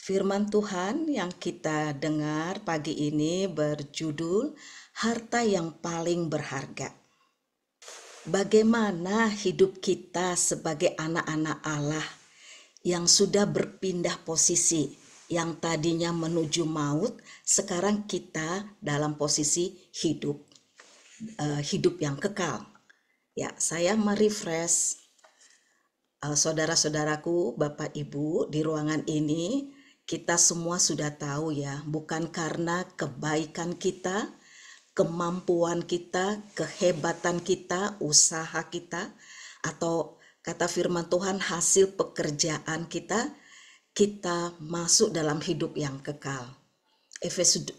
Firman Tuhan yang kita dengar pagi ini berjudul Harta yang Paling Berharga. Bagaimana hidup kita sebagai anak-anak Allah yang sudah berpindah posisi, yang tadinya menuju maut, sekarang kita dalam posisi hidup yang kekal. Ya, saya merefresh saudara-saudaraku, Bapak Ibu di ruangan ini. Kita semua sudah tahu ya, bukan karena kebaikan kita, kemampuan kita, kehebatan kita, usaha kita, atau kata firman Tuhan hasil pekerjaan kita masuk dalam hidup yang kekal.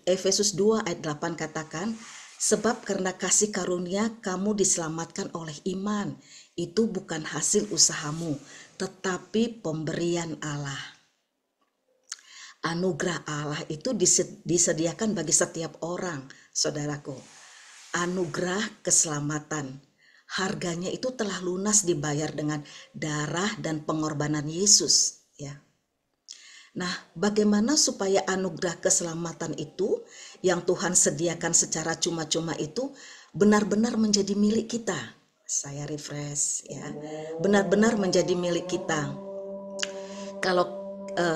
Efesus 2 ayat 8 katakan, sebab karena kasih karunia kamu diselamatkan oleh iman. Itu bukan hasil usahamu, tetapi pemberian Allah. Anugerah Allah itu disediakan bagi setiap orang, saudaraku. Anugerah keselamatan. Harganya itu telah lunas dibayar dengan darah dan pengorbanan Yesus, ya. Nah, bagaimana supaya anugerah keselamatan itu yang Tuhan sediakan secara cuma-cuma itu benar-benar menjadi milik kita? Saya refresh ya. Benar-benar menjadi milik kita. Kalau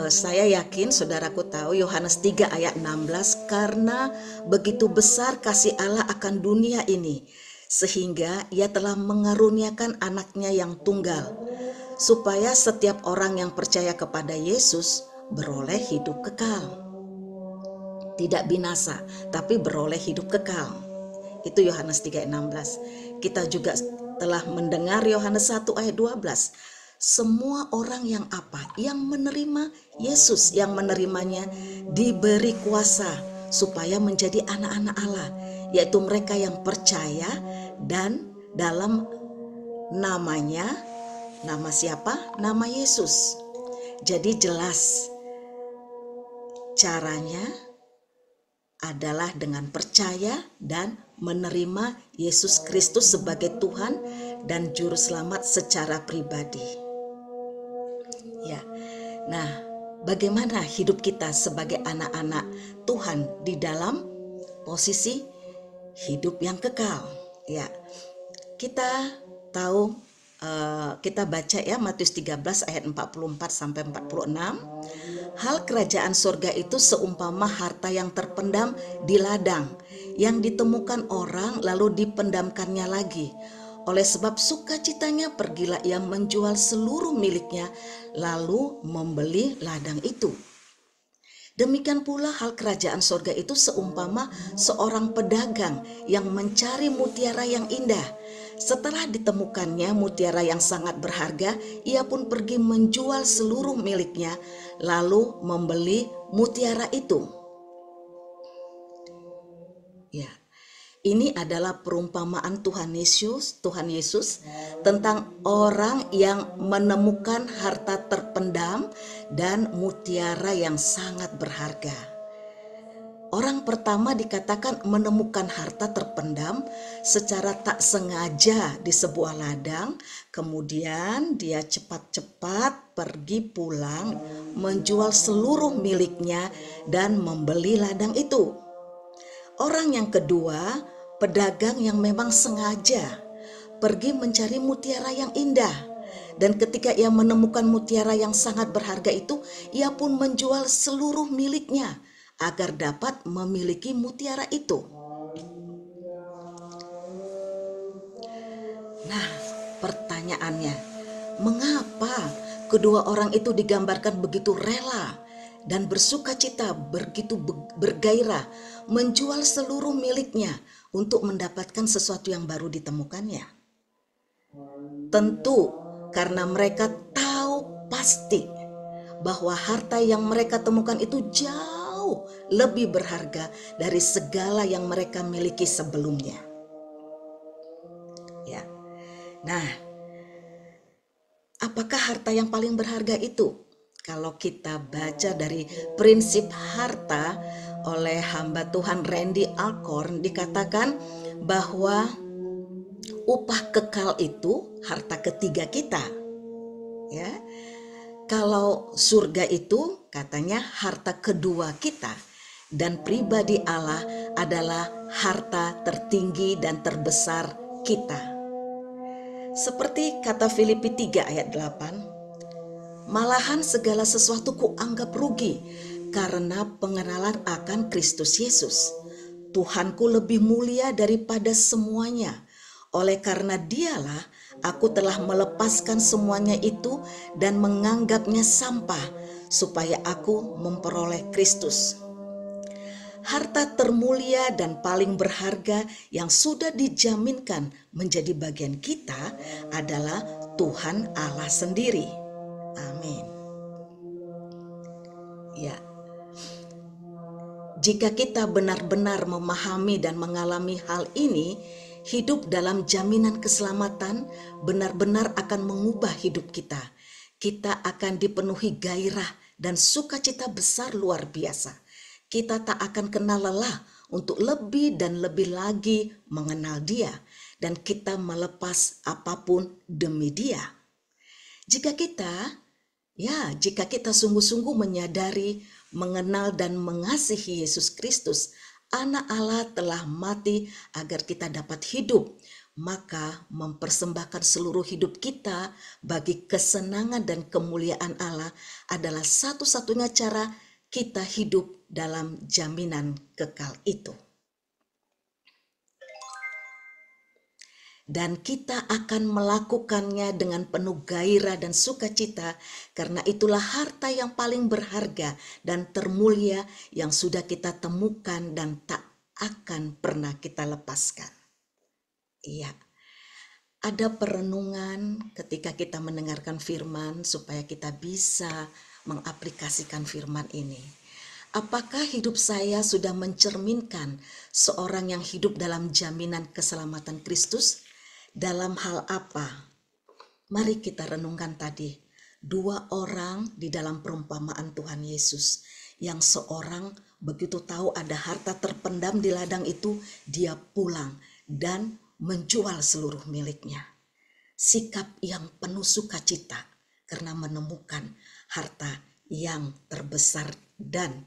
saya yakin saudaraku tahu Yohanes 3 ayat 16, karena begitu besar kasih Allah akan dunia ini sehingga ia telah mengaruniakan anaknya yang tunggal supaya setiap orang yang percaya kepada Yesus beroleh hidup kekal. Tidak binasa, tapi beroleh hidup kekal. Itu Yohanes 3 ayat 16. Kita juga telah mendengar Yohanes 1 ayat 12. Semua orang yang apa? Yang menerima Yesus, yang menerimanya diberi kuasa supaya menjadi anak-anak Allah, yaitu mereka yang percaya dan dalam namanya, nama siapa? Nama Yesus. Jadi jelas caranya adalah dengan percaya dan menerima Yesus Kristus sebagai Tuhan dan Juru Selamat secara pribadi. Ya, nah, bagaimana hidup kita sebagai anak-anak Tuhan di dalam posisi hidup yang kekal? Ya, kita tahu, kita baca ya Matius 13 ayat 44 sampai 46. Hal kerajaan surga itu seumpama harta yang terpendam di ladang, yang ditemukan orang lalu dipendamkannya lagi. Oleh sebab sukacitanya pergilah ia menjual seluruh miliknya lalu membeli ladang itu. Demikian pula hal kerajaan surga itu seumpama seorang pedagang yang mencari mutiara yang indah. Setelah ditemukannya mutiara yang sangat berharga, ia pun pergi menjual seluruh miliknya lalu membeli mutiara itu. Ya. Ini adalah perumpamaan Tuhan Yesus tentang orang yang menemukan harta terpendam dan mutiara yang sangat berharga. Orang pertama dikatakan menemukan harta terpendam secara tak sengaja di sebuah ladang, kemudian dia cepat-cepat pergi pulang, menjual seluruh miliknya dan membeli ladang itu. Orang yang kedua, pedagang yang memang sengaja pergi mencari mutiara yang indah. Dan ketika ia menemukan mutiara yang sangat berharga itu, ia pun menjual seluruh miliknya agar dapat memiliki mutiara itu. Nah, pertanyaannya, mengapa kedua orang itu digambarkan begitu rela dan bersukacita, begitu bergairah menjual seluruh miliknya untuk mendapatkan sesuatu yang baru ditemukannya? Tentu karena mereka tahu pasti bahwa harta yang mereka temukan itu jauh lebih berharga dari segala yang mereka miliki sebelumnya. Ya. Nah, apakah harta yang paling berharga itu? Kalau kita baca dari prinsip harta oleh hamba Tuhan Randy Alcorn, dikatakan bahwa upah kekal itu harta ketiga kita. Ya. Kalau surga itu katanya harta kedua kita, dan pribadi Allah adalah harta tertinggi dan terbesar kita. Seperti kata Filipi 3 ayat 8, malahan segala sesuatu kuanggap rugi karena pengenalan akan Kristus Yesus. Tuhanku lebih mulia daripada semuanya. Oleh karena dialah aku telah melepaskan semuanya itu dan menganggapnya sampah supaya aku memperoleh Kristus. Harta termulia dan paling berharga yang sudah dijaminkan menjadi bagian kita adalah Tuhan Allah sendiri. Amin. Ya. Jika kita benar-benar memahami dan mengalami hal ini, hidup dalam jaminan keselamatan benar-benar akan mengubah hidup kita. Kita akan dipenuhi gairah dan sukacita besar luar biasa. Kita tak akan kenal lelah untuk lebih dan lebih lagi mengenal Dia, dan kita melepas apapun demi Dia. Jika kita sungguh-sungguh menyadari, mengenal dan mengasihi Yesus Kristus, Anak Allah telah mati agar kita dapat hidup, maka mempersembahkan seluruh hidup kita bagi kesenangan dan kemuliaan Allah adalah satu-satunya cara kita hidup dalam jaminan kekal itu. Dan kita akan melakukannya dengan penuh gairah dan sukacita, karena itulah harta yang paling berharga dan termulia yang sudah kita temukan dan tak akan pernah kita lepaskan. Iya, ada perenungan ketika kita mendengarkan firman supaya kita bisa mengaplikasikan firman ini. Apakah hidup saya sudah mencerminkan seorang yang hidup dalam jaminan keselamatan Kristus? Dalam hal apa? Mari kita renungkan tadi. 2 orang di dalam perumpamaan Tuhan Yesus. Yang seorang begitu tahu ada harta terpendam di ladang itu, dia pulang dan menjual seluruh miliknya. Sikap yang penuh sukacita karena menemukan harta yang terbesar dan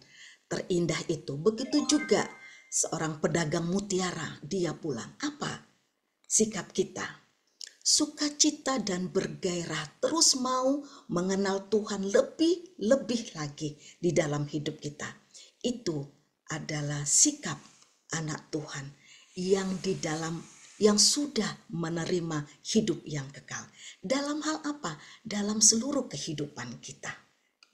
terindah itu. Begitu juga seorang pedagang mutiara, dia pulang. Apa sikap kita? Sukacita dan bergairah, terus mau mengenal Tuhan lebih lagi di dalam hidup kita. Itu adalah sikap anak Tuhan yang sudah menerima hidup yang kekal. Dalam hal apa? Dalam seluruh kehidupan kita.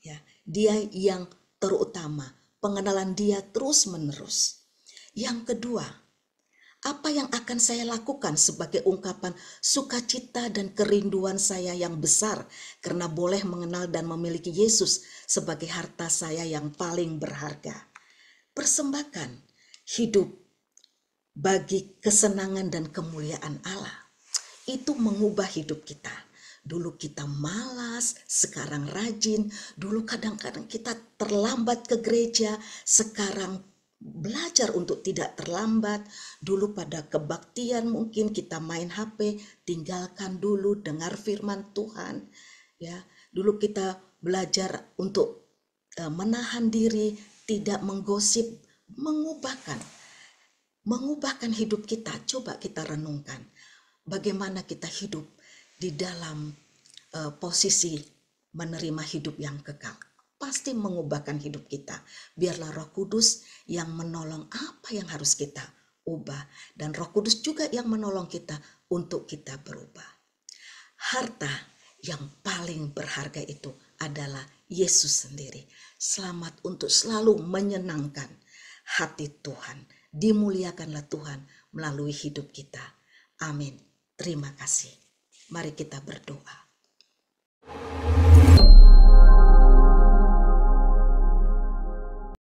Ya, Dia yang terutama, pengenalan Dia terus-menerus. Yang kedua, apa yang akan saya lakukan sebagai ungkapan sukacita dan kerinduan saya yang besar karena boleh mengenal dan memiliki Yesus sebagai harta saya yang paling berharga? Persembahkan hidup bagi kesenangan dan kemuliaan Allah. Itu mengubah hidup kita. Dulu kita malas, sekarang rajin. Dulu kadang-kadang kita terlambat ke gereja, sekarang belajar untuk tidak terlambat. Dulu pada kebaktian mungkin kita main HP, tinggalkan dulu, dengar firman Tuhan. Ya, dulu kita belajar untuk menahan diri, tidak menggosip, mengubahkan hidup kita. Coba kita renungkan bagaimana kita hidup di dalam posisi menerima hidup yang kekal. Pasti mengubahkan hidup kita. Biarlah Roh Kudus yang menolong apa yang harus kita ubah. Dan Roh Kudus juga yang menolong kita untuk kita berubah. Harta yang paling berharga itu adalah Yesus sendiri. Selamat untuk selalu menyenangkan hati Tuhan. Dimuliakanlah Tuhan melalui hidup kita. Amin. Terima kasih. Mari kita berdoa.